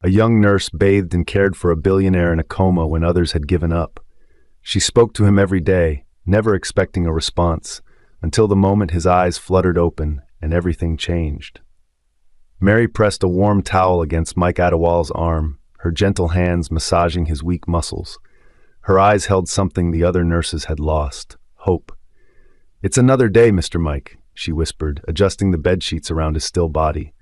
A young nurse bathed and cared for a billionaire in a coma when others had given up. She spoke to him every day, never expecting a response, until the moment his eyes fluttered open and everything changed. Mary pressed a warm towel against Mike Adewale's arm, her gentle hands massaging his weak muscles. Her eyes held something the other nurses had lost: hope. "It's another day, Mr. Mike," she whispered, adjusting the bedsheets around his still body.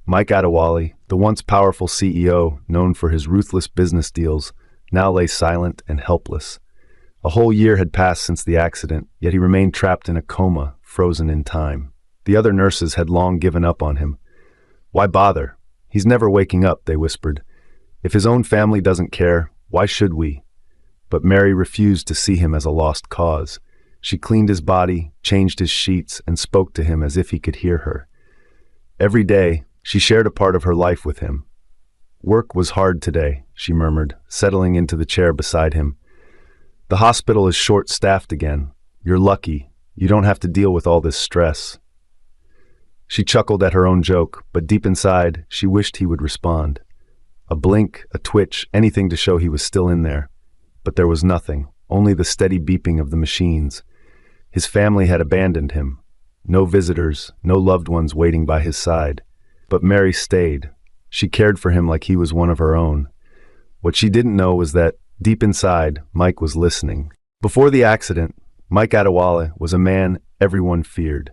Mike Adewale, the once powerful CEO, known for his ruthless business deals, now lay silent and helpless. A whole year had passed since the accident, yet he remained trapped in a coma, frozen in time. The other nurses had long given up on him. "Why bother? He's never waking up," they whispered. "If his own family doesn't care, why should we?" But Mary refused to see him as a lost cause. She cleaned his body, changed his sheets, and spoke to him as if he could hear her. Every day, she shared a part of her life with him. "Work was hard today," she murmured, settling into the chair beside him. "The hospital is short-staffed again. You're lucky. You don't have to deal with all this stress." She chuckled at her own joke, but deep inside, she wished he would respond. A blink, a twitch, anything to show he was still in there. But there was nothing, only the steady beeping of the machines. His family had abandoned him. No visitors, no loved ones waiting by his side. But Mary stayed. She cared for him like he was one of her own. What she didn't know was that, deep inside, Mike was listening. Before the accident, Mike Adewale was a man everyone feared.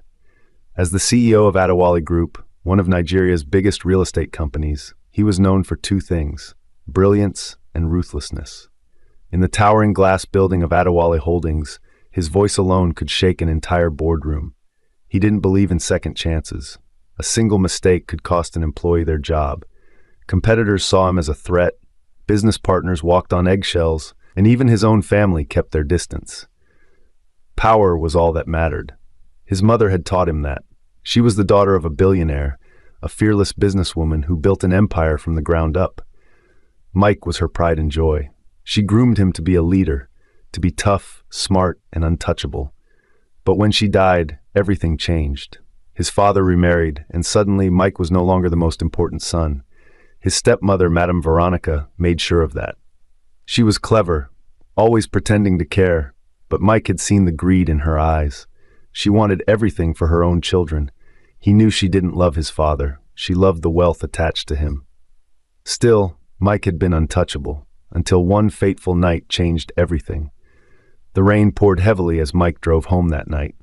As the CEO of Adewale Group, one of Nigeria's biggest real estate companies, he was known for two things: brilliance and ruthlessness. In the towering glass building of Adewale Holdings, his voice alone could shake an entire boardroom. He didn't believe in second chances. A single mistake could cost an employee their job. Competitors saw him as a threat, business partners walked on eggshells, and even his own family kept their distance. Power was all that mattered. His mother had taught him that. She was the daughter of a billionaire, a fearless businesswoman who built an empire from the ground up. Mike was her pride and joy. She groomed him to be a leader, to be tough, smart, and untouchable. But when she died, everything changed. His father remarried, and suddenly Mike was no longer the most important son. His stepmother, Madame Veronica, made sure of that. She was clever, always pretending to care, but Mike had seen the greed in her eyes. She wanted everything for her own children. He knew she didn't love his father. She loved the wealth attached to him. Still, Mike had been untouchable, until one fateful night changed everything. The rain poured heavily as Mike drove home that night.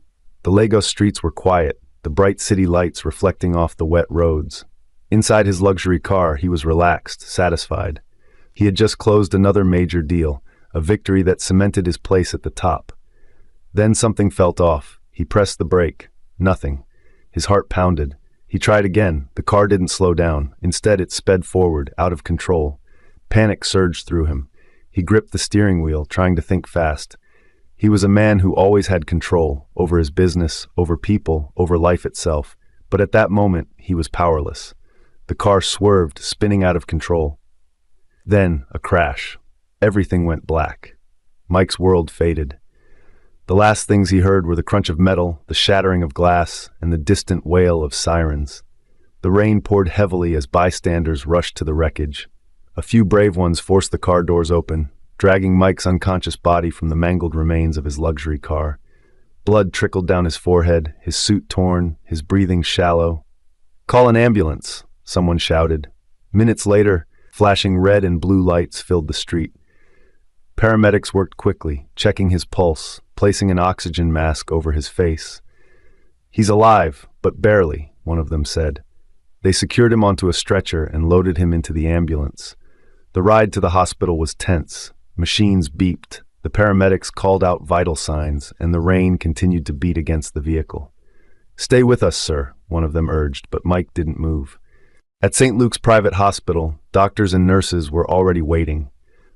The Lagos streets were quiet, the bright city lights reflecting off the wet roads. Inside his luxury car, he was relaxed, satisfied. He had just closed another major deal, a victory that cemented his place at the top. Then something felt off. He pressed the brake. Nothing. His heart pounded. He tried again. The car didn't slow down. Instead, it sped forward, out of control. Panic surged through him. He gripped the steering wheel, trying to think fast. He was a man who always had control, over his business, over people, over life itself. But at that moment, he was powerless. The car swerved, spinning out of control. Then, a crash. Everything went black. Mike's world faded. The last things he heard were the crunch of metal, the shattering of glass, and the distant wail of sirens. The rain poured heavily as bystanders rushed to the wreckage. A few brave ones forced the car doors open, dragging Mike's unconscious body from the mangled remains of his luxury car. Blood trickled down his forehead, his suit torn, his breathing shallow. "Call an ambulance," someone shouted. Minutes later, flashing red and blue lights filled the street. Paramedics worked quickly, checking his pulse, placing an oxygen mask over his face. "He's alive, but barely," one of them said. They secured him onto a stretcher and loaded him into the ambulance. The ride to the hospital was tense. Machines beeped. The paramedics called out vital signs, and the rain continued to beat against the vehicle. "Stay with us, sir," one of them urged, but Mike didn't move. At St. Luke's private hospital, doctors and nurses were already waiting.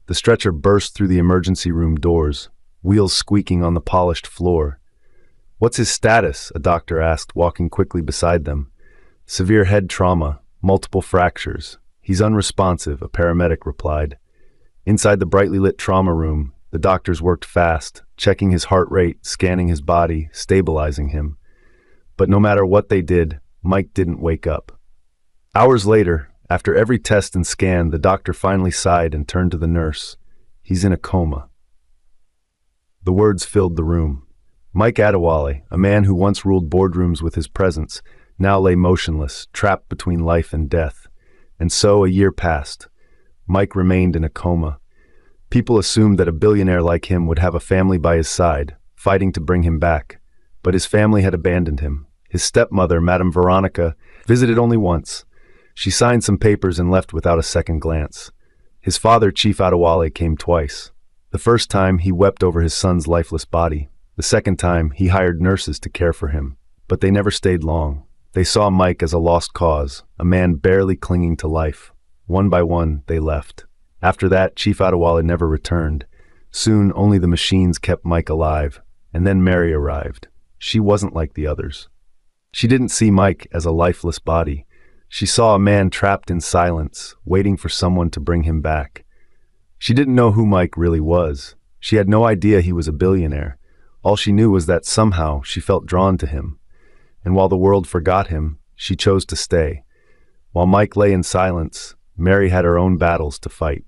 The stretcher burst through the emergency room doors, wheels squeaking on the polished floor. "What's his status?" a doctor asked, walking quickly beside them. "Severe head trauma, multiple fractures. He's unresponsive," a paramedic replied. Inside the brightly lit trauma room, the doctors worked fast, checking his heart rate, scanning his body, stabilizing him. But no matter what they did, Mike didn't wake up. Hours later, After every test and scan, the doctor finally sighed and turned to the nurse. "He's in a coma." The words filled the room. Mike Adewale, a man who once ruled boardrooms with his presence, now lay motionless, trapped between life and death. And so a year passed. Mike remained in a coma. People assumed that a billionaire like him would have a family by his side, fighting to bring him back. But his family had abandoned him. His stepmother, Madame Veronica, visited only once. She signed some papers and left without a second glance. His father, Chief Adewale, came twice. The first time, he wept over his son's lifeless body. The second time, he hired nurses to care for him. But they never stayed long. They saw Mike as a lost cause, a man barely clinging to life. One by one, they left. After that, Chief Adewale never returned. Soon, only the machines kept Mike alive. And then Mary arrived. She wasn't like the others. She didn't see Mike as a lifeless body. She saw a man trapped in silence, waiting for someone to bring him back. She didn't know who Mike really was. She had no idea he was a billionaire. All she knew was that somehow she felt drawn to him. And while the world forgot him, she chose to stay. While Mike lay in silence, Mary had her own battles to fight.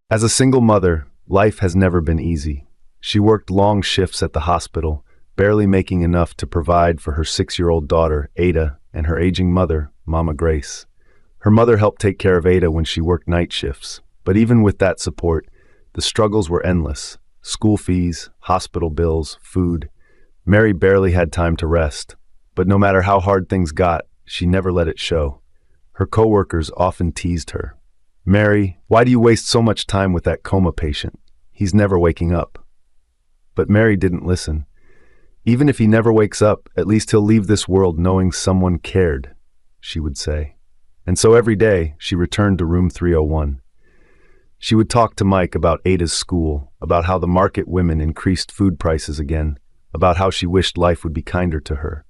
As a single mother, life has never been easy. She worked long shifts at the hospital, barely making enough to provide for her 6-year-old daughter, Ada, and her aging mother, Mama Grace. Her mother helped take care of Ada when she worked night shifts, but even with that support, the struggles were endless. School fees, hospital bills, food. Mary barely had time to rest, but no matter how hard things got, she never let it show. Her coworkers often teased her. "Mary, why do you waste so much time with that coma patient? He's never waking up." But Mary didn't listen. "Even if he never wakes up, at least he'll leave this world knowing someone cared," she would say. And so every day, she returned to room 301. She would talk to Mike about Ada's school, about how the market women increased food prices again, about how she wished life would be kinder to her.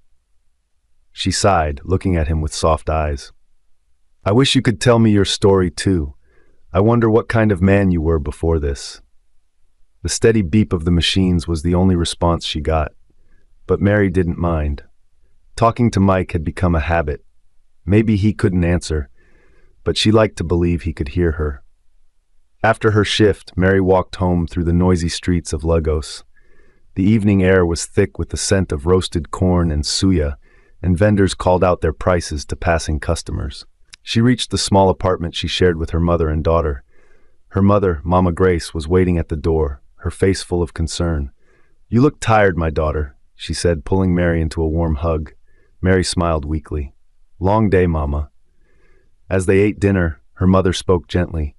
She sighed, looking at him with soft eyes. "I wish you could tell me your story too. I wonder what kind of man you were before this." The steady beep of the machines was the only response she got. But Mary didn't mind. Talking to Mike had become a habit. Maybe he couldn't answer, but she liked to believe he could hear her. After her shift, Mary walked home through the noisy streets of Lagos. The evening air was thick with the scent of roasted corn and suya, and vendors called out their prices to passing customers. She reached the small apartment she shared with her mother and daughter. Her mother, Mama Grace, was waiting at the door, her face full of concern. "You look tired, my daughter," she said, pulling Mary into a warm hug. Mary smiled weakly. "Long day, Mama." As they ate dinner, her mother spoke gently.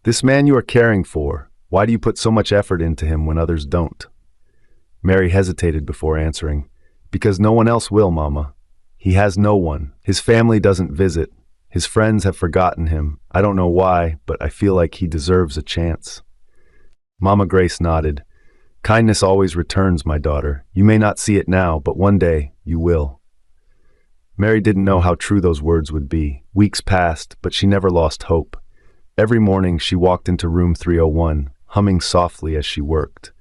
"This man you are caring for, why do you put so much effort into him when others don't?" Mary hesitated before answering. "Because no one else will, Mama. He has no one. His family doesn't visit. His friends have forgotten him. I don't know why, but I feel like he deserves a chance." Mama Grace nodded. "Kindness always returns, my daughter. You may not see it now, but one day you will." Mary didn't know how true those words would be. Weeks passed, but she never lost hope. Every morning she walked into room 301, humming softly as she worked.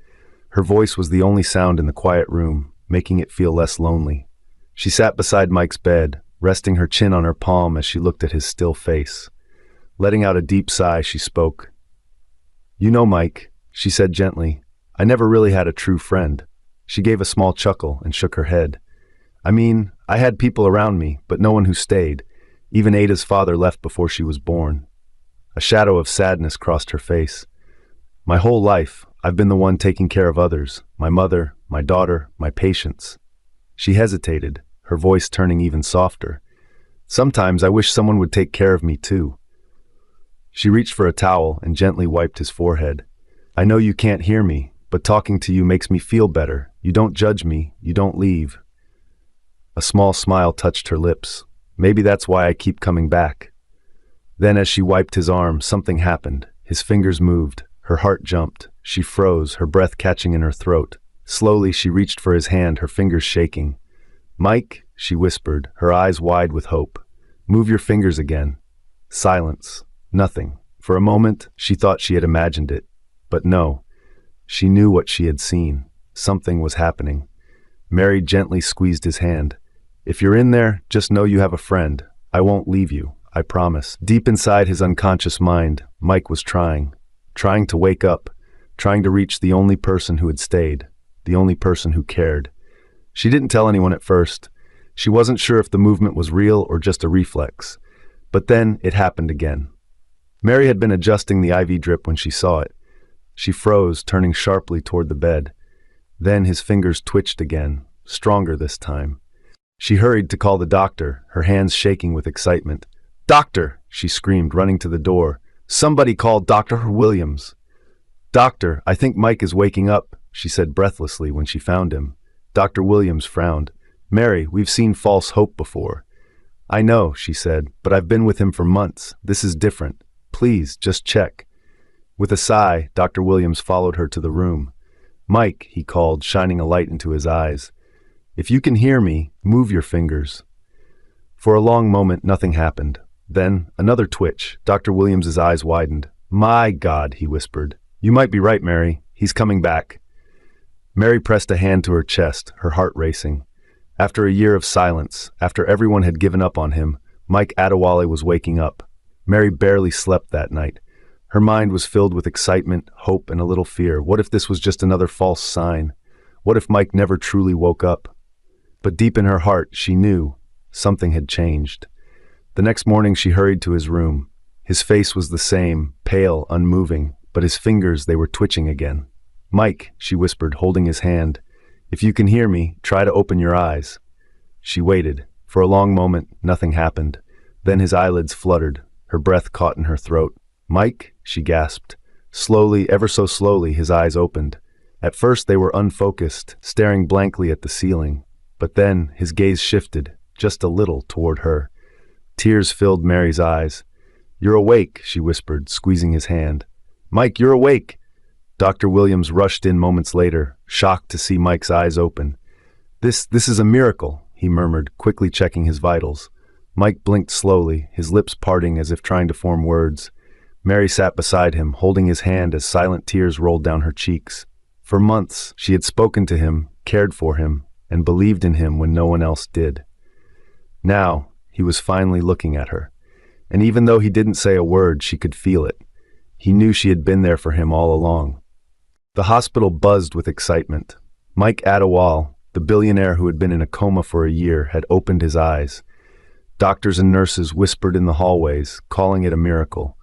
Her voice was the only sound in the quiet room, making it feel less lonely. She sat beside Mike's bed, resting her chin on her palm as she looked at his still face. Letting out a deep sigh, she spoke. "You know, Mike," she said gently, "I never really had a true friend." She gave a small chuckle and shook her head. "I mean, I had people around me, but no one who stayed. Even Ada's father left before she was born." A shadow of sadness crossed her face. "My whole life, I've been the one taking care of others, my mother, my daughter, my patients." She hesitated, her voice turning even softer. "Sometimes I wish someone would take care of me too." She reached for a towel and gently wiped his forehead. "I know you can't hear me, but talking to you makes me feel better. You don't judge me, you don't leave." A small smile touched her lips. "Maybe that's why I keep coming back." Then as she wiped his arm, something happened. His fingers moved. Her heart jumped. She froze, her breath catching in her throat. Slowly she reached for his hand, her fingers shaking. "Mike," she whispered, her eyes wide with hope. "Move your fingers again." Silence. Nothing. For a moment, she thought she had imagined it. But no. She knew what she had seen. Something was happening. Mary gently squeezed his hand. "If you're in there, just know you have a friend. I won't leave you. I promise. Deep inside his unconscious mind, Mike was trying to wake up, trying to reach the only person who had stayed, the only person who cared. She didn't tell anyone at first. She wasn't sure if the movement was real or just a reflex. But then it happened again. Mary had been adjusting the IV drip when she saw it. She froze, turning sharply toward the bed. Then his fingers twitched again, stronger this time. She hurried to call the doctor, her hands shaking with excitement. "Doctor!" she screamed, running to the door. "Somebody call Dr. Williams." "Doctor, I think Mike is waking up," she said breathlessly when she found him. Dr. Williams frowned. "Mary, we've seen false hope before." "I know," she said, "but I've been with him for months. This is different. Please, just check." With a sigh, Dr. Williams followed her to the room. "Mike," he called, shining a light into his eyes. "If you can hear me, move your fingers." For a long moment, nothing happened. Then, another twitch. Dr. Williams's eyes widened. "My God," he whispered. "You might be right, Mary. He's coming back." Mary pressed a hand to her chest, her heart racing. After a year of silence, after everyone had given up on him, Mike Adewale was waking up. Mary barely slept that night. Her mind was filled with excitement, hope, and a little fear. What if this was just another false sign? What if Mike never truly woke up? But deep in her heart, she knew something had changed. The next morning, she hurried to his room. His face was the same, pale, unmoving, but his fingers, they were twitching again. "Mike," she whispered, holding his hand. "If you can hear me, try to open your eyes." She waited. For a long moment, nothing happened. Then his eyelids fluttered. Her breath caught in her throat. "Mike?" she gasped. Slowly, ever so slowly, his eyes opened. At first they were unfocused, staring blankly at the ceiling. But then his gaze shifted, just a little, toward her. Tears filled Mary's eyes. "You're awake," she whispered, squeezing his hand. "Mike, you're awake!" Dr. Williams rushed in moments later, shocked to see Mike's eyes open. This is a miracle," he murmured, quickly checking his vitals. Mike blinked slowly, his lips parting as if trying to form words. Mary sat beside him, holding his hand as silent tears rolled down her cheeks. For months, she had spoken to him, cared for him, and believed in him when no one else did. Now, he was finally looking at her. And even though he didn't say a word, she could feel it. He knew she had been there for him all along. The hospital buzzed with excitement. Mike Adewale, the billionaire who had been in a coma for a year, had opened his eyes. Doctors and nurses whispered in the hallways, calling it a miracle.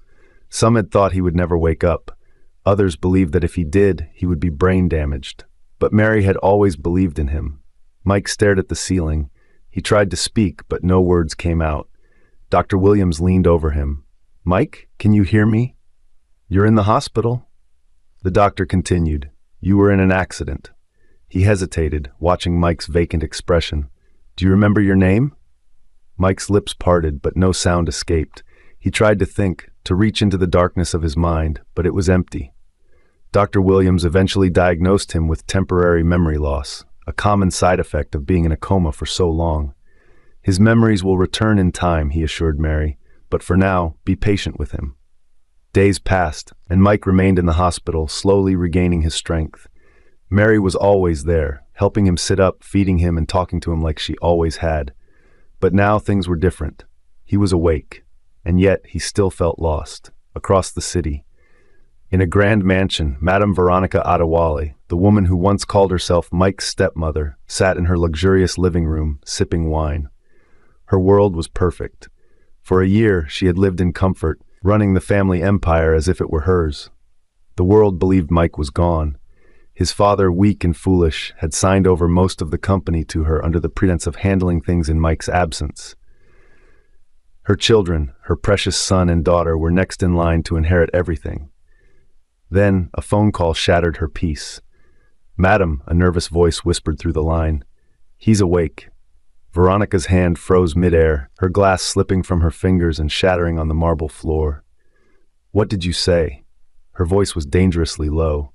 Some had thought he would never wake up. Others believed that if he did, he would be brain damaged. But Mary had always believed in him. Mike stared at the ceiling. He tried to speak, but no words came out. Dr. Williams leaned over him. "Mike, can you hear me? You're in the hospital." The doctor continued. "You were in an accident." He hesitated, watching Mike's vacant expression. "Do you remember your name?" Mike's lips parted, but no sound escaped. He tried to think, to reach into the darkness of his mind, but it was empty. Dr. Williams eventually diagnosed him with temporary memory loss, a common side effect of being in a coma for so long. "His memories will return in time," he assured Mary, "but for now, be patient with him." Days passed, and Mike remained in the hospital, slowly regaining his strength. Mary was always there, helping him sit up, feeding him, and talking to him like she always had. But now things were different. He was awake, and yet he still felt lost. Across the city, in a grand mansion, Madame Veronica Adewale, the woman who once called herself Mike's stepmother, sat in her luxurious living room, sipping wine. Her world was perfect. For a year, she had lived in comfort, running the family empire as if it were hers. The world believed Mike was gone. His father, weak and foolish, had signed over most of the company to her under the pretense of handling things in Mike's absence. Her children, her precious son and daughter, were next in line to inherit everything. Then a phone call shattered her peace. "Madam," a nervous voice whispered through the line. "He's awake." Veronica's hand froze midair, her glass slipping from her fingers and shattering on the marble floor. "What did you say?" Her voice was dangerously low.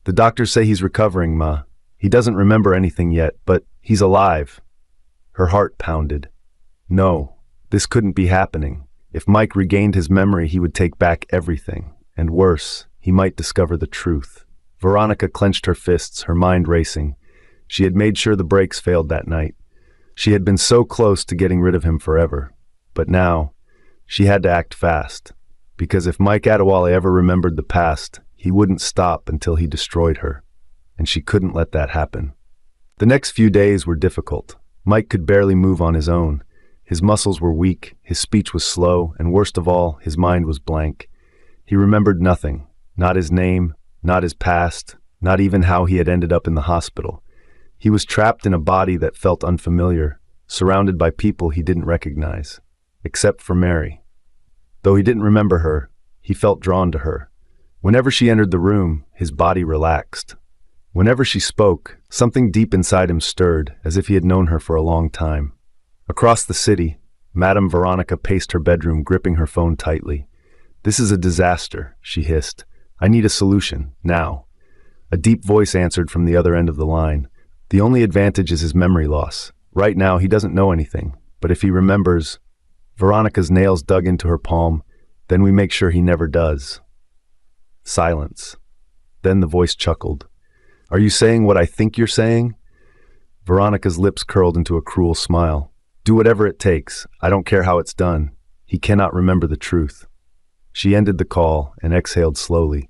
"The doctors say he's recovering, Ma. He doesn't remember anything yet, but he's alive." Her heart pounded. No, this couldn't be happening. If Mike regained his memory, he would take back everything. And worse, he might discover the truth. Veronica clenched her fists, her mind racing. She had made sure the brakes failed that night. She had been so close to getting rid of him forever. But now, She had to act fast, because if Mike Adewale ever remembered the past, he wouldn't stop until he destroyed her, and she couldn't let that happen. The next few days were difficult. Mike could barely move on his own. His muscles were weak, his speech was slow, and worst of all, his mind was blank. He remembered nothing, not his name, not his past, not even how he had ended up in the hospital. He was trapped in a body that felt unfamiliar, surrounded by people he didn't recognize, except for Mary. Though he didn't remember her, he felt drawn to her. Whenever she entered the room, his body relaxed. Whenever she spoke, something deep inside him stirred, as if he had known her for a long time. Across the city, Madame Veronica paced her bedroom, gripping her phone tightly. "This is a disaster," she hissed. "I need a solution, now." A deep voice answered from the other end of the line. "The only advantage is his memory loss. Right now, he doesn't know anything, but if he remembers..." Veronica's nails dug into her palm. "Then we make sure he never does." Silence. Then the voice chuckled. "Are you saying what I think you're saying?" Veronica's lips curled into a cruel smile. "Do whatever it takes. I don't care how it's done. He cannot remember the truth." She ended the call and exhaled slowly.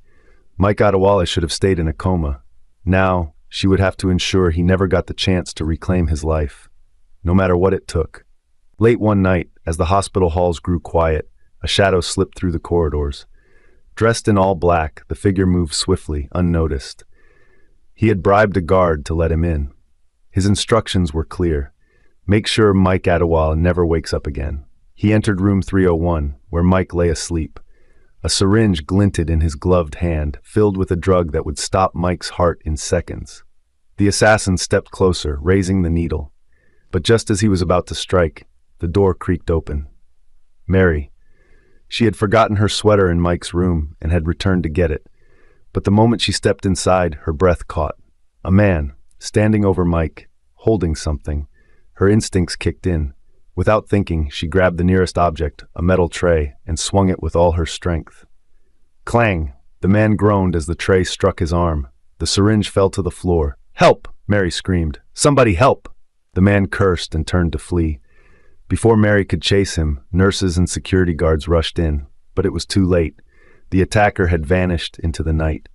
Mike Adewale should have stayed in a coma. Now, she would have to ensure he never got the chance to reclaim his life, no matter what it took. Late one night, as the hospital halls grew quiet, a shadow slipped through the corridors. Dressed in all black, the figure moved swiftly, unnoticed. He had bribed a guard to let him in. His instructions were clear. Make sure Mike Adewale never wakes up again. He entered room 301, where Mike lay asleep. A syringe glinted in his gloved hand, filled with a drug that would stop Mike's heart in seconds. The assassin stepped closer, raising the needle. But just as he was about to strike, the door creaked open. Mary. She had forgotten her sweater in Mike's room and had returned to get it. But the moment she stepped inside, her breath caught. A man, standing over Mike, holding something. Her instincts kicked in. Without thinking, she grabbed the nearest object, a metal tray, and swung it with all her strength. Clang! The man groaned as the tray struck his arm. The syringe fell to the floor. "Help!" Mary screamed. "Somebody help!" The man cursed and turned to flee. Before Mary could chase him, nurses and security guards rushed in, but it was too late. The attacker had vanished into the night.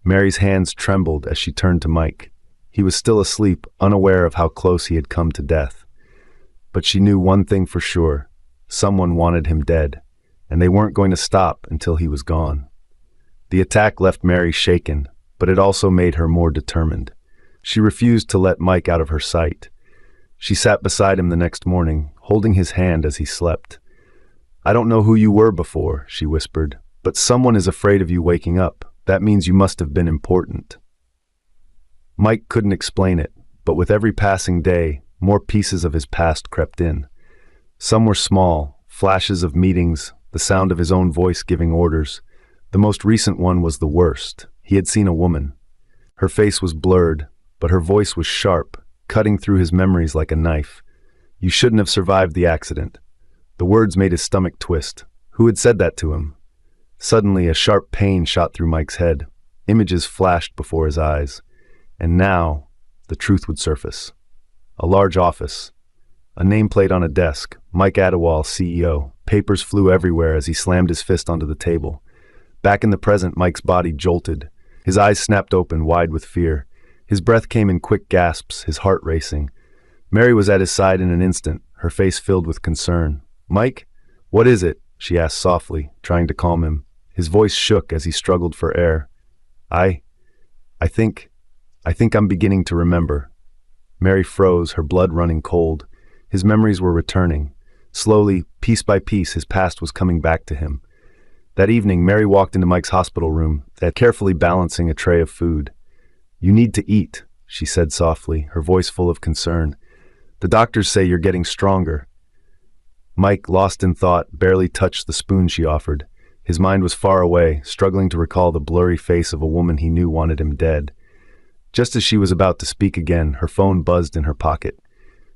Mary's hands trembled as she turned to Mike. He was still asleep, unaware of how close he had come to death. But she knew one thing for sure. Someone wanted him dead, and they weren't going to stop until he was gone. The attack left Mary shaken, but it also made her more determined. She refused to let Mike out of her sight. She sat beside him the next morning, holding his hand as he slept. "I don't know who you were before," she whispered, "but someone is afraid of you waking up. That means you must have been important." Mike couldn't explain it, but with every passing day, more pieces of his past crept in. Some were small, flashes of meetings, the sound of his own voice giving orders. The most recent one was the worst. He had seen a woman. Her face was blurred, but her voice was sharp, cutting through his memories like a knife. "You shouldn't have survived the accident." The words made his stomach twist. Who had said that to him? Suddenly, a sharp pain shot through Mike's head. Images flashed before his eyes. And now, the truth would surface. A large office. A nameplate on a desk. Mike Adewale, CEO. Papers flew everywhere as he slammed his fist onto the table. Back in the present, Mike's body jolted. His eyes snapped open, wide with fear. His breath came in quick gasps, his heart racing. Mary was at his side in an instant, her face filled with concern. "Mike? What is it?" she asked softly, trying to calm him. His voice shook as he struggled for air. I think I'm beginning to remember." Mary froze, her blood running cold. His memories were returning. Slowly, piece by piece, his past was coming back to him. That evening, Mary walked into Mike's hospital room, carefully balancing a tray of food. "You need to eat," she said softly, her voice full of concern. "The doctors say you're getting stronger." Mike, lost in thought, barely touched the spoon she offered. His mind was far away, struggling to recall the blurry face of a woman he knew wanted him dead. Just as she was about to speak again, her phone buzzed in her pocket.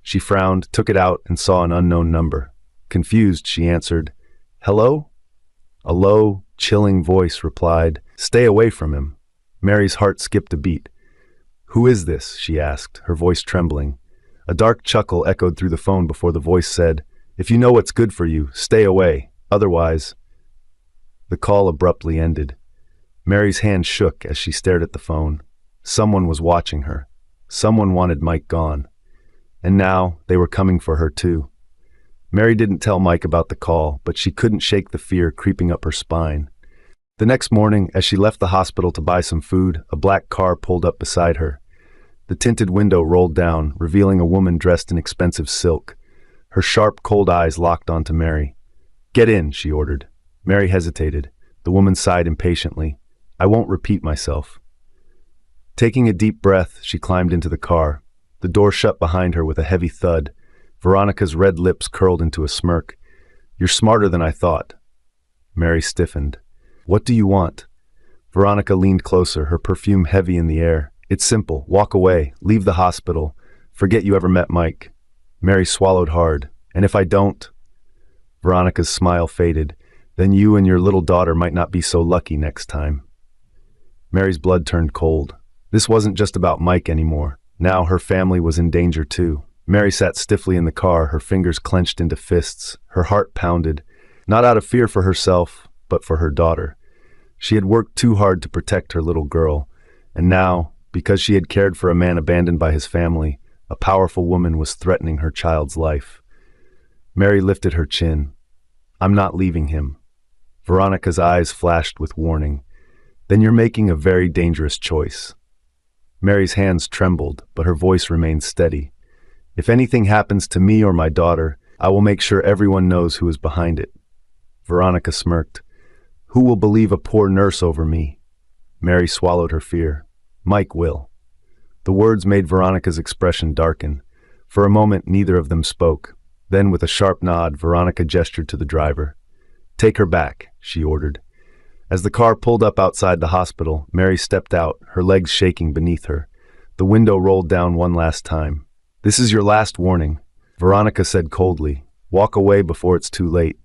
She frowned, took it out, and saw an unknown number. Confused, she answered, "Hello?" A low, chilling voice replied, "Stay away from him." Mary's heart skipped a beat. "Who is this?" she asked, her voice trembling. A dark chuckle echoed through the phone before the voice said, "If you know what's good for you, stay away." Otherwise, the call abruptly ended. Mary's hand shook as she stared at the phone. Someone was watching her. Someone wanted Mike gone. And now they were coming for her too. Mary didn't tell Mike about the call, but she couldn't shake the fear creeping up her spine. The next morning, as she left the hospital to buy some food, a black car pulled up beside her. The tinted window rolled down, revealing a woman dressed in expensive silk. Her sharp, cold eyes locked onto Mary. "Get in," she ordered. Mary hesitated. The woman sighed impatiently. "I won't repeat myself." Taking a deep breath, she climbed into the car. The door shut behind her with a heavy thud. Veronica's red lips curled into a smirk. "You're smarter than I thought." Mary stiffened. "What do you want?" Veronica leaned closer, her perfume heavy in the air. "It's simple. Walk away. Leave the hospital. Forget you ever met Mike." Mary swallowed hard. "And if I don't?" Veronica's smile faded. "Then you and your little daughter might not be so lucky next time." Mary's blood turned cold. This wasn't just about Mike anymore. Now her family was in danger too. Mary sat stiffly in the car, her fingers clenched into fists. Her heart pounded, not out of fear for herself, but for her daughter. She had worked too hard to protect her little girl, and now, because she had cared for a man abandoned by his family, a powerful woman was threatening her child's life. Mary lifted her chin. "I'm not leaving him." Veronica's eyes flashed with warning. "Then you're making a very dangerous choice." Mary's hands trembled, but her voice remained steady. "If anything happens to me or my daughter, I will make sure everyone knows who is behind it." Veronica smirked. "Who will believe a poor nurse over me?" Mary swallowed her fear. "Mike will." The words made Veronica's expression darken. For a moment, neither of them spoke. Then, with a sharp nod, Veronica gestured to the driver. "Take her back," she ordered. As the car pulled up outside the hospital, Mary stepped out, her legs shaking beneath her. The window rolled down one last time. "This is your last warning," Veronica said coldly. "Walk away before it's too late."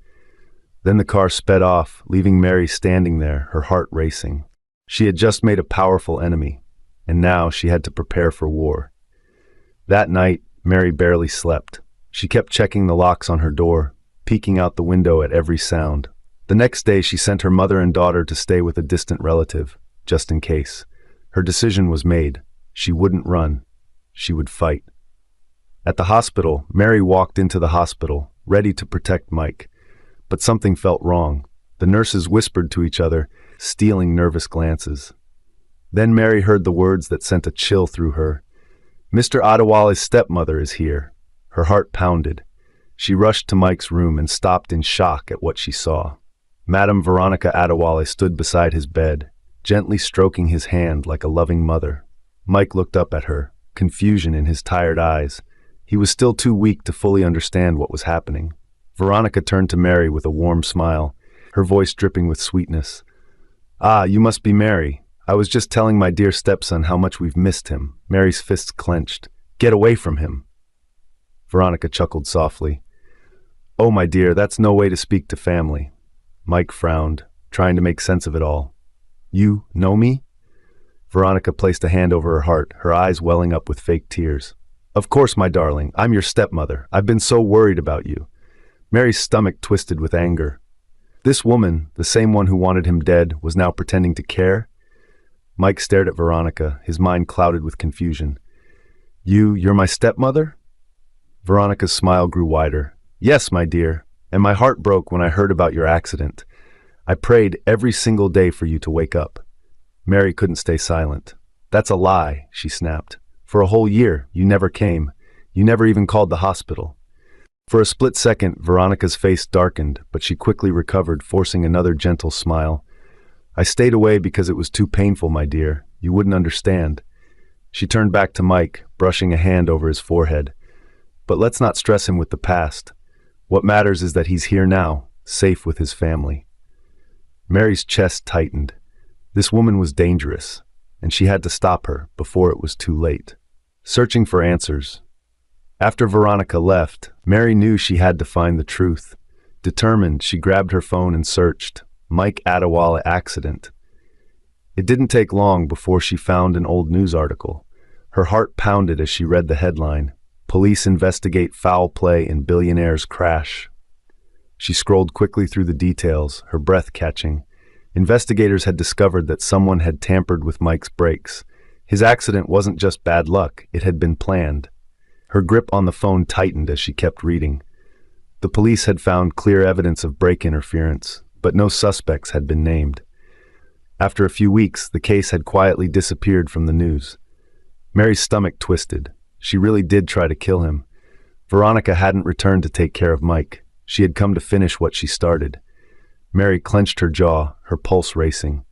Then the car sped off, leaving Mary standing there, her heart racing. She had just made a powerful enemy, and now she had to prepare for war. That night, Mary barely slept. She kept checking the locks on her door, peeking out the window at every sound. The next day, she sent her mother and daughter to stay with a distant relative, just in case. Her decision was made. She wouldn't run. She would fight. At the hospital, Mary walked into the hospital, ready to protect Mike. But something felt wrong. The nurses whispered to each other, stealing nervous glances. Then Mary heard the words that sent a chill through her. "Mr. Adewale's stepmother is here." Her heart pounded. She rushed to Mike's room and stopped in shock at what she saw. Madame Veronica Adewale stood beside his bed, gently stroking his hand like a loving mother. Mike looked up at her, confusion in his tired eyes. He was still too weak to fully understand what was happening. Veronica turned to Mary with a warm smile, her voice dripping with sweetness. "Ah, you must be Mary. I was just telling my dear stepson how much we've missed him." Mary's fists clenched. "Get away from him." Veronica chuckled softly. "Oh, my dear, that's no way to speak to family." Mike frowned, trying to make sense of it all. "You know me?" Veronica placed a hand over her heart, her eyes welling up with fake tears. "Of course, my darling. I'm your stepmother. I've been so worried about you." Mary's stomach twisted with anger. This woman, the same one who wanted him dead, was now pretending to care? Mike stared at Veronica, his mind clouded with confusion. You're my stepmother?" Veronica's smile grew wider. "Yes, my dear. And my heart broke when I heard about your accident. I prayed every single day for you to wake up." Mary couldn't stay silent. "That's a lie," she snapped. "For a whole year, you never came. You never even called the hospital." For a split second, Veronica's face darkened, but she quickly recovered, forcing another gentle smile. "I stayed away because it was too painful, my dear. You wouldn't understand." She turned back to Mike, brushing a hand over his forehead. "But let's not stress him with the past. What matters is that he's here now, safe with his family." Mary's chest tightened. This woman was dangerous, and she had to stop her before it was too late. Searching for answers. After Veronica left, Mary knew she had to find the truth. Determined, she grabbed her phone and searched. Mike Adewale accident. It didn't take long before she found an old news article. Her heart pounded as she read the headline, "Police investigate foul play in Billionaire's crash." She scrolled quickly through the details, her breath catching. Investigators had discovered that someone had tampered with Mike's brakes. His accident wasn't just bad luck, it had been planned. Her grip on the phone tightened as she kept reading. The police had found clear evidence of brake interference, but no suspects had been named. After a few weeks, the case had quietly disappeared from the news. Mary's stomach twisted. She really did try to kill him. Veronica hadn't returned to take care of Mike. She had come to finish what she started. Mary clenched her jaw, her pulse racing.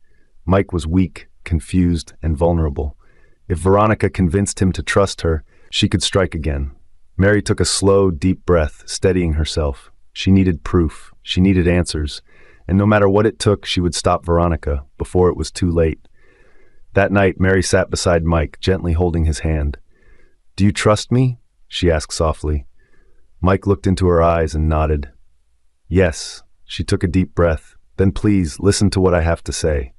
Mike was weak, confused, and vulnerable. If Veronica convinced him to trust her, she could strike again. Mary took a slow, deep breath, steadying herself. She needed proof. She needed answers. And no matter what it took, she would stop Veronica before it was too late. That night, Mary sat beside Mike, gently holding his hand. "Do you trust me?" she asked softly. Mike looked into her eyes and nodded. "Yes." She took a deep breath. "Then please, listen to what I have to say."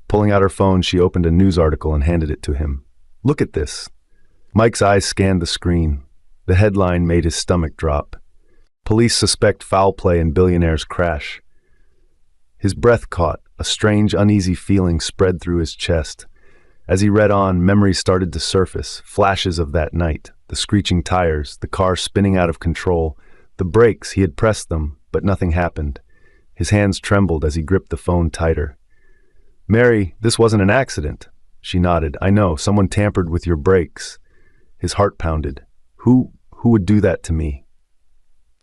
Pulling out her phone, she opened a news article and handed it to him. "Look at this." Mike's eyes scanned the screen. The headline made his stomach drop. "Police suspect foul play in Billionaire's crash." His breath caught. A strange, uneasy feeling spread through his chest. As he read on, memories started to surface, flashes of that night, the screeching tires, the car spinning out of control, the brakes, he had pressed them, but nothing happened. His hands trembled as he gripped the phone tighter. "Mary, this wasn't an accident." She nodded. "I know, someone tampered with your brakes." His heart pounded. Who would do that to me?"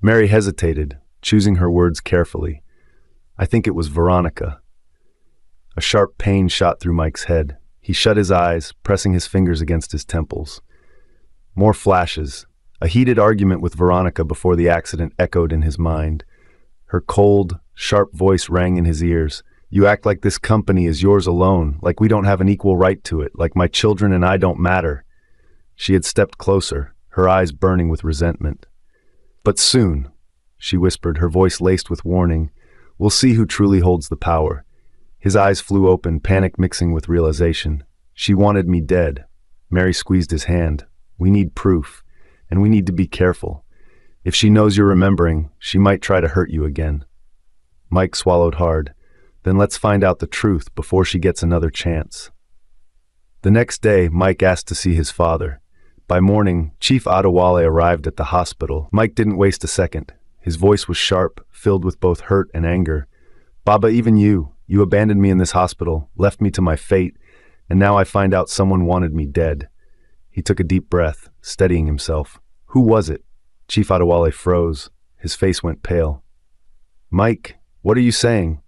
Mary hesitated, choosing her words carefully. "I think it was Veronica." A sharp pain shot through Mike's head. He shut his eyes, pressing his fingers against his temples. More flashes. A heated argument with Veronica before the accident echoed in his mind. Her cold, sharp voice rang in his ears. "You act like this company is yours alone, like we don't have an equal right to it, like my children and I don't matter." She had stepped closer, her eyes burning with resentment. "But soon," she whispered, her voice laced with warning, "we'll see who truly holds the power." His eyes flew open, panic mixing with realization. "She wanted me dead." Mary squeezed his hand. "We need proof, and we need to be careful. If she knows you're remembering, she might try to hurt you again." Mike swallowed hard. "Then let's find out the truth before she gets another chance." The next day, Mike asked to see his father. By morning, Chief Adewale arrived at the hospital. Mike didn't waste a second. His voice was sharp, filled with both hurt and anger. "Baba, even you abandoned me in this hospital, left me to my fate, and now I find out someone wanted me dead." He took a deep breath, steadying himself. "Who was it?" Chief Adewale froze. His face went pale. "Mike, what are you saying?"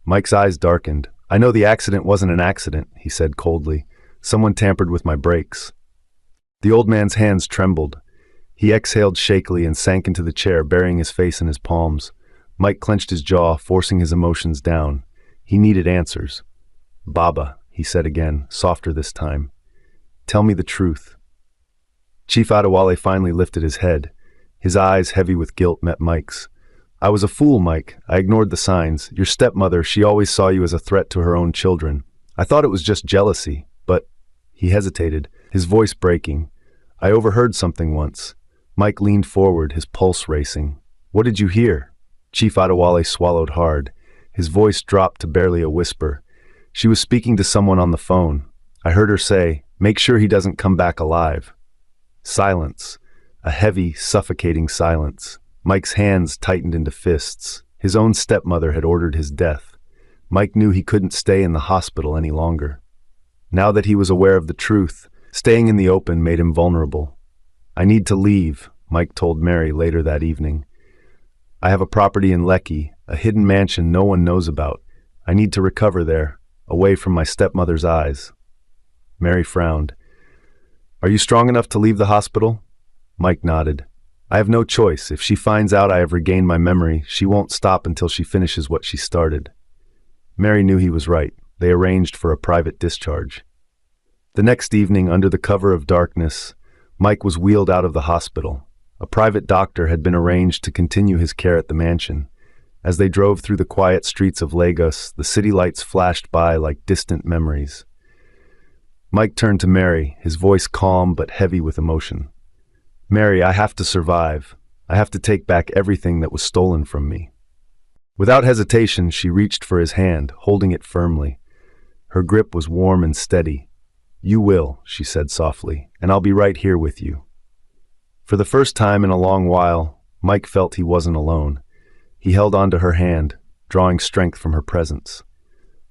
Mike's eyes darkened. "I know the accident wasn't an accident," he said coldly. "Someone tampered with my brakes." The old man's hands trembled. He exhaled shakily and sank into the chair, burying his face in his palms. Mike clenched his jaw, forcing his emotions down. He needed answers. "Baba," he said again, softer this time. "Tell me the truth." Chief Adewale finally lifted his head. His eyes, heavy with guilt, met Mike's. "I was a fool, Mike. I ignored the signs. Your stepmother, she always saw you as a threat to her own children. I thought it was just jealousy, but—" He hesitated, his voice breaking. "I overheard something once." Mike leaned forward, his pulse racing. "What did you hear?" Chief Adewale swallowed hard. His voice dropped to barely a whisper. "She was speaking to someone on the phone. I heard her say, 'Make sure he doesn't come back alive.'" Silence. A heavy, suffocating silence. Mike's hands tightened into fists. His own stepmother had ordered his death. Mike knew he couldn't stay in the hospital any longer. Now that he was aware of the truth, staying in the open made him vulnerable. "I need to leave," Mike told Mary later that evening. "I have a property in Lekki, a hidden mansion no one knows about. I need to recover there, away from my stepmother's eyes." Mary frowned. "Are you strong enough to leave the hospital?" Mike nodded. "I have no choice. If she finds out I have regained my memory, she won't stop until she finishes what she started." Mary knew he was right. They arranged for a private discharge. The next evening, under the cover of darkness, Mike was wheeled out of the hospital. A private doctor had been arranged to continue his care at the mansion. As they drove through the quiet streets of Lagos, the city lights flashed by like distant memories. Mike turned to Mary, his voice calm but heavy with emotion. "Mary, I have to survive. I have to take back everything that was stolen from me." Without hesitation, she reached for his hand, holding it firmly. Her grip was warm and steady. "You will," she said softly, "and I'll be right here with you." For the first time in a long while, Mike felt he wasn't alone. He held onto her hand, drawing strength from her presence.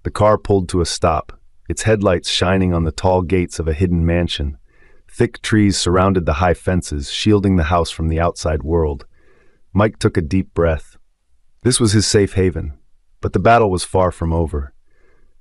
The car pulled to a stop, its headlights shining on the tall gates of a hidden mansion. Thick trees surrounded the high fences, shielding the house from the outside world. Mike took a deep breath. This was his safe haven, but the battle was far from over.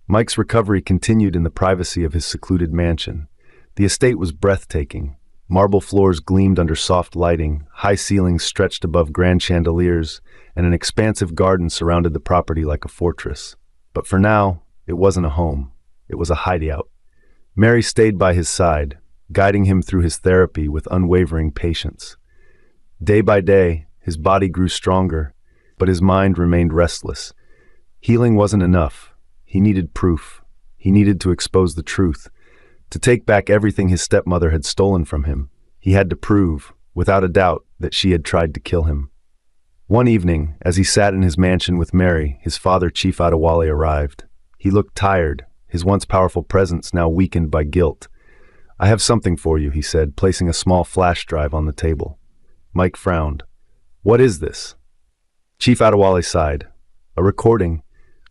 Mike's recovery continued in the privacy of his secluded mansion. The estate was breathtaking. Marble floors gleamed under soft lighting, high ceilings stretched above grand chandeliers, and an expansive garden surrounded the property like a fortress. But for now, it wasn't a home. It was a hideout. Mary stayed by his side, guiding him through his therapy with unwavering patience. Day by day, his body grew stronger, but his mind remained restless. Healing wasn't enough. He needed proof. He needed to expose the truth, to take back everything his stepmother had stolen from him. He had to prove, without a doubt, that she had tried to kill him. One evening, as he sat in his mansion with Mary, his father, Chief Adewale, arrived. He looked tired, his once powerful presence now weakened by guilt. "I have something for you," he said, placing a small flash drive on the table. Mike frowned. "What is this?" Chief Adewale sighed. "A recording.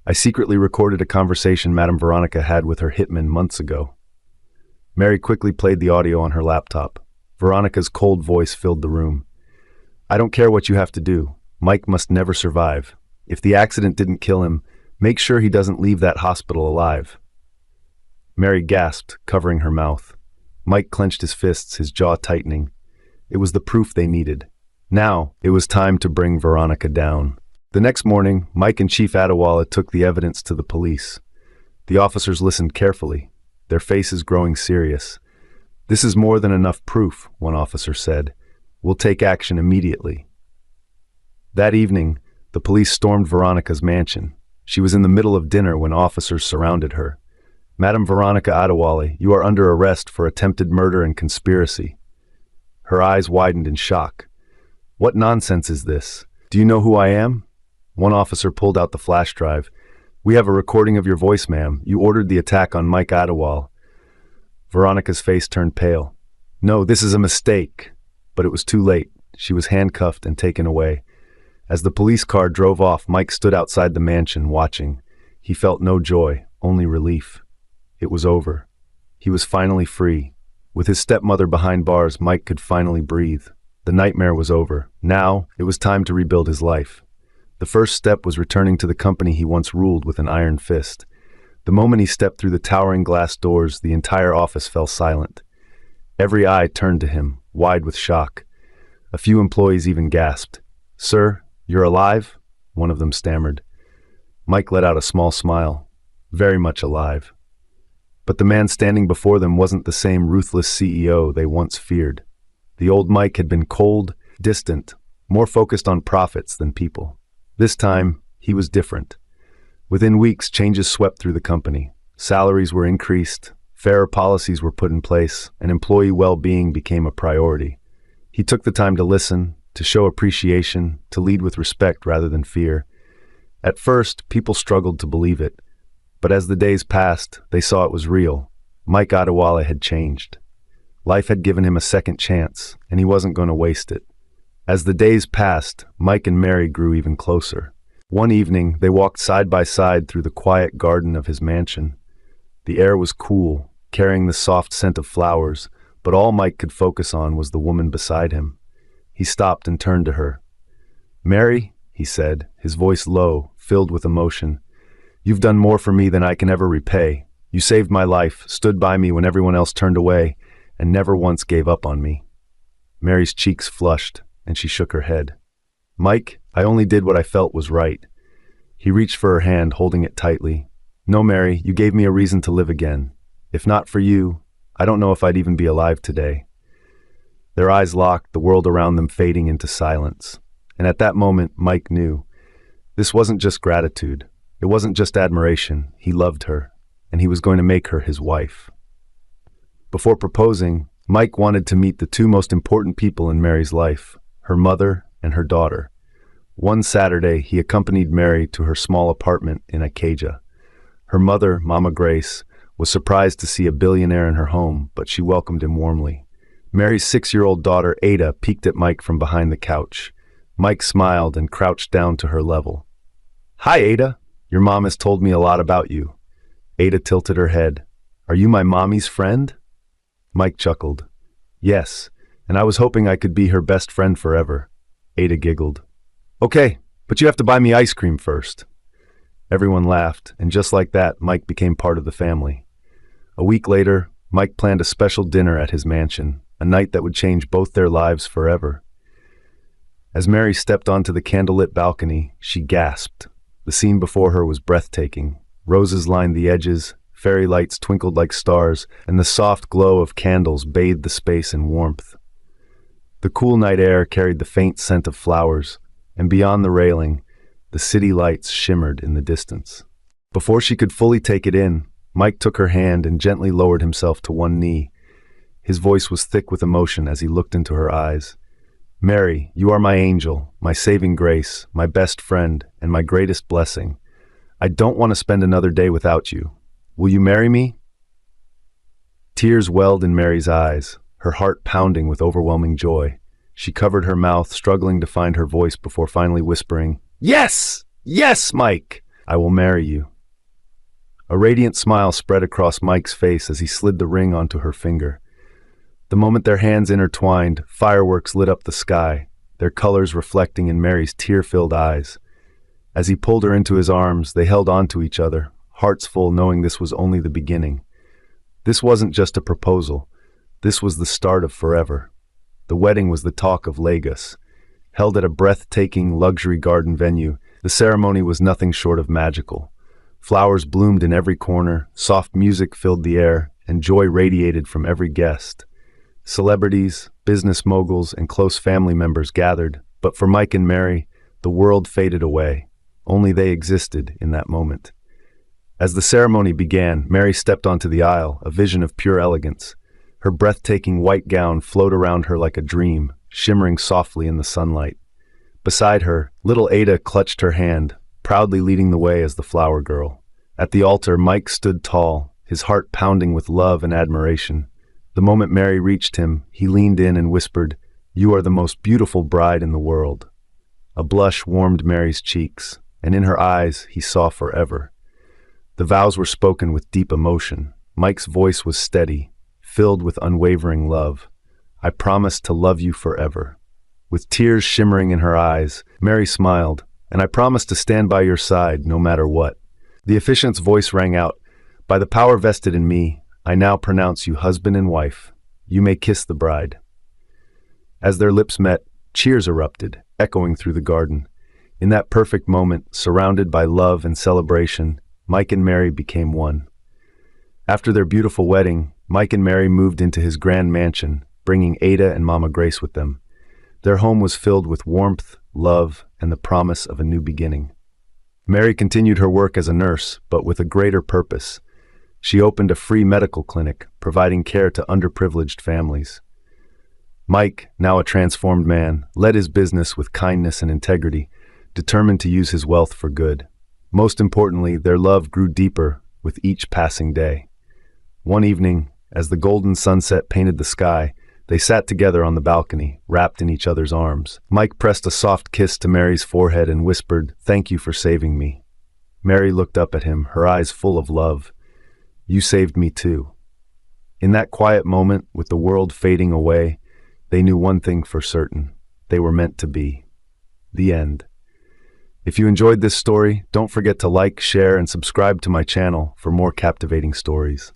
I secretly recorded a conversation Madame Veronica had with her hitman months ago." Mary quickly played the audio on her laptop. Veronica's cold voice filled the room. "I don't care what you have to do. Mike must never survive. If the accident didn't kill him, make sure he doesn't leave that hospital alive." Mary gasped, covering her mouth. Mike clenched his fists, his jaw tightening. It was the proof they needed. Now, it was time to bring Veronica down. The next morning, Mike and Chief Adewale took the evidence to the police. The officers listened carefully, their faces growing serious. "This is more than enough proof," one officer said. "We'll take action immediately." That evening, the police stormed Veronica's mansion. She was in the middle of dinner when officers surrounded her. "Madame Veronica Adewale, you are under arrest for attempted murder and conspiracy." Her eyes widened in shock. "What nonsense is this? Do you know who I am?" One officer pulled out the flash drive. "We have a recording of your voice, ma'am. You ordered the attack on Mike Adewale." Veronica's face turned pale. "No, this is a mistake." But it was too late. She was handcuffed and taken away. As the police car drove off, Mike stood outside the mansion, watching. He felt no joy, only relief. It was over. He was finally free. With his stepmother behind bars, Mike could finally breathe. The nightmare was over. Now, it was time to rebuild his life. The first step was returning to the company he once ruled with an iron fist. The moment he stepped through the towering glass doors, the entire office fell silent. Every eye turned to him, wide with shock. A few employees even gasped. "Sir, you're alive?" one of them stammered. Mike let out a small smile. Very much alive. But the man standing before them wasn't the same ruthless CEO they once feared. The old Mike had been cold, distant, more focused on profits than people. This time, he was different. Within weeks, changes swept through the company. Salaries were increased, fairer policies were put in place, and employee well-being became a priority. He took the time to listen, to show appreciation, to lead with respect rather than fear. At first, people struggled to believe it. But as the days passed, they saw it was real. Mike Adewale had changed. Life had given him a second chance, and he wasn't going to waste it. As the days passed, Mike and Mary grew even closer. One evening, they walked side by side through the quiet garden of his mansion. The air was cool, carrying the soft scent of flowers, but all Mike could focus on was the woman beside him. He stopped and turned to her. "Mary," he said, his voice low, filled with emotion, "you've done more for me than I can ever repay. You saved my life, stood by me when everyone else turned away, and never once gave up on me." Mary's cheeks flushed, and she shook her head. "Mike, I only did what I felt was right." He reached for her hand, holding it tightly. "No, Mary, you gave me a reason to live again. If not for you, I don't know if I'd even be alive today." Their eyes locked, the world around them fading into silence. And at that moment, Mike knew. This wasn't just gratitude. It wasn't just admiration. He loved her, and he was going to make her his wife. Before proposing, Mike wanted to meet the two most important people in Mary's life, her mother and her daughter. One Saturday, he accompanied Mary to her small apartment in Acadia. Her mother, Mama Grace, was surprised to see a billionaire in her home, but she welcomed him warmly. Mary's 6-year-old daughter, Ada, peeked at Mike from behind the couch. Mike smiled and crouched down to her level. "Hi, Ada. Your mom has told me a lot about you." Ada tilted her head. "Are you my mommy's friend?" Mike chuckled. "Yes, and I was hoping I could be her best friend forever." Ada giggled. "Okay, but you have to buy me ice cream first." Everyone laughed, and just like that, Mike became part of the family. A week later, Mike planned a special dinner at his mansion, a night that would change both their lives forever. As Mary stepped onto the candlelit balcony, she gasped. The scene before her was breathtaking. Roses lined the edges, fairy lights twinkled like stars, and the soft glow of candles bathed the space in warmth. The cool night air carried the faint scent of flowers, and beyond the railing, the city lights shimmered in the distance. Before she could fully take it in, Mike took her hand and gently lowered himself to one knee. His voice was thick with emotion as he looked into her eyes. "Mary, you are my angel, my saving grace, my best friend, and my greatest blessing. I don't want to spend another day without you. Will you marry me?" Tears welled in Mary's eyes, her heart pounding with overwhelming joy. She covered her mouth, struggling to find her voice before finally whispering, "Yes! Yes, Mike! I will marry you." A radiant smile spread across Mike's face as he slid the ring onto her finger. The moment their hands intertwined, fireworks lit up the sky, their colors reflecting in Mary's tear-filled eyes. As he pulled her into his arms, they held on to each other, hearts full knowing this was only the beginning. This wasn't just a proposal. This was the start of forever. The wedding was the talk of Lagos. Held at a breathtaking luxury garden venue, the ceremony was nothing short of magical. Flowers bloomed in every corner, soft music filled the air, and joy radiated from every guest. Celebrities, business moguls, and close family members gathered, but for Mike and Mary, the world faded away. Only they existed in that moment. As the ceremony began, Mary stepped onto the aisle, a vision of pure elegance. Her breathtaking white gown flowed around her like a dream, shimmering softly in the sunlight. Beside her, little Ada clutched her hand, proudly leading the way as the flower girl. At the altar, Mike stood tall, his heart pounding with love and admiration. The moment Mary reached him, he leaned in and whispered, "You are the most beautiful bride in the world." A blush warmed Mary's cheeks, and in her eyes he saw forever. The vows were spoken with deep emotion. Mike's voice was steady, filled with unwavering love. "I promise to love you forever." With tears shimmering in her eyes, Mary smiled, "And I promise to stand by your side no matter what." The officiant's voice rang out, "By the power vested in me, I now pronounce you husband and wife. You may kiss the bride." As their lips met, cheers erupted, echoing through the garden. In that perfect moment, surrounded by love and celebration, Mike and Mary became one. After their beautiful wedding, Mike and Mary moved into his grand mansion, bringing Ada and Mama Grace with them. Their home was filled with warmth, love, and the promise of a new beginning. Mary continued her work as a nurse, but with a greater purpose. She opened a free medical clinic, providing care to underprivileged families. Mike, now a transformed man, led his business with kindness and integrity, determined to use his wealth for good. Most importantly, their love grew deeper with each passing day. One evening, as the golden sunset painted the sky, they sat together on the balcony, wrapped in each other's arms. Mike pressed a soft kiss to Mary's forehead and whispered, "Thank you for saving me." Mary looked up at him, her eyes full of love. "You saved me too." In that quiet moment, with the world fading away, they knew one thing for certain. They were meant to be. The end. If you enjoyed this story, don't forget to like, share, and subscribe to my channel for more captivating stories.